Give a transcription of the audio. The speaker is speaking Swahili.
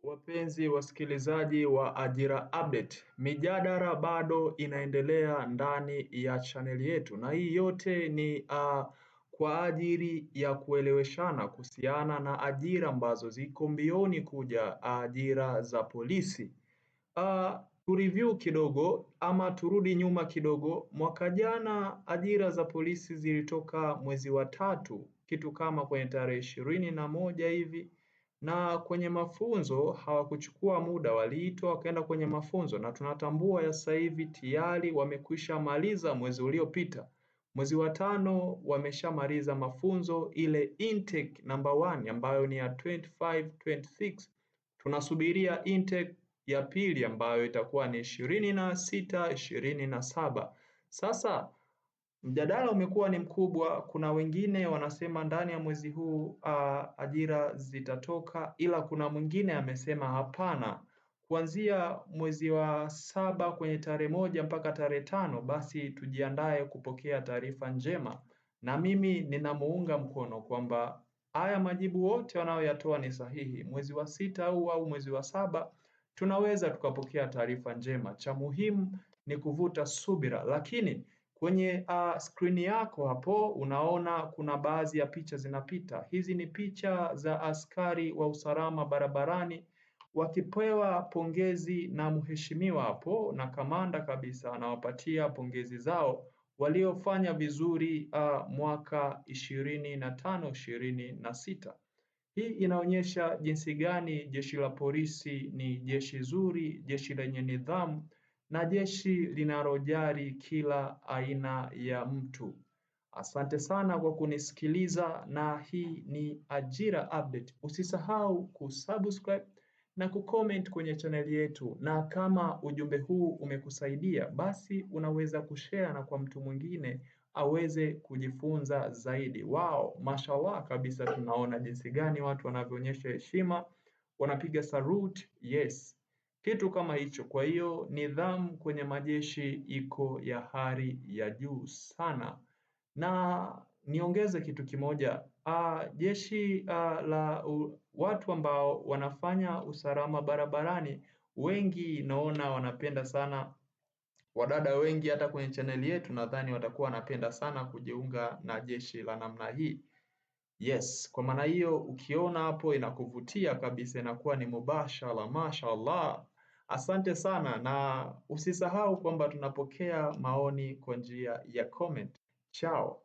Wapenzi wasikilizaji wa Ajira Update, mijadala bado inaendelea ndani ya chaneli yetu, na hii yote ni kwa ajili ya kueleweshana kuhusiana na ajira ambazo ziko mbioni kuja, ajira za polisi. Tureview kidogo ama turudi nyuma kidogo. Mwaka jana ajira za polisi zilitoka mwezi wa tatu, kitu kama kwenye tarehe 21 hivi, na kwenye mafunzo hawakuchukua muda, waliitwa wakaenda kwenye mafunzo, na tunatambua ya sasa hivi tayari wamekwisha maliza mwezi uliopita. Mwezi wa tano wameshamaliza mafunzo ile intake number 1 ambayo ni ya 25-26. Tunasubiria intake ya pili ambayo itakuwa ni 26-27. Sasa mjadala umekuwa ni mkubwa. Kuna wengine wanasema ndani ya mwezi huu ajira zitatoka, ila kuna mwingine amesema hapana, kuanzia mwezi wa 7 kwenye tarehe 1 mpaka tarehe 5 basi tujiandae kupokea taarifa njema. Na mimi ninamuunga mkono kwamba haya majibu wote wanayoyatoa ni sahihi. Mwezi wa 6 au mwezi wa 7 tunaweza tukapokea taarifa njema. Cha muhimu ni kuvuta subira, lakini kwenye skrini yako hapo unaona kuna baadhi ya picha zinapita. Hizi ni picha za askari wa usalama barabarani wakipewa pongezi na mheshimiwa hapo, na kamanda kabisa anawapatia pongezi zao waliofanya vizuri mwaka 25-26. Hii inaonyesha jinsi gani jeshi la polisi ni jeshi zuri, jeshi lenye nidhamu na jeshi linalojali kila aina ya mtu. Asante sana kwa kunisikiliza, na hii ni Ajira Update. Usisahau kusubscribe na kucomment kwenye chaneli yetu, na kama ujumbe huu umekusaidia basi unaweza kushare na kwa mtu mwingine aweze kujifunza zaidi. Mashallah kabisa, tunaona jinsi gani watu wanavyoonyesha heshima, wanapiga salute, yes, kitu kama hicho. Kwa hiyo nidhamu kwenye majeshi iko ya hali ya juu sana. Na niongeze kitu kimoja, jeshi la watu ambao wanafanya usalama barabarani, wengi naona wanapenda sana, wadada wengi hata kwenye chaneli yetu nadhani watakuwa wanapenda sana kujiunga na jeshi la namna hii. Yes, kwa maana hiyo ukiona hapo inakuvutia kabisa, inakuwa ni mubashara, mashallah. Asante sana, na usisahau kwamba tunapokea maoni kwa njia ya comment. Ciao.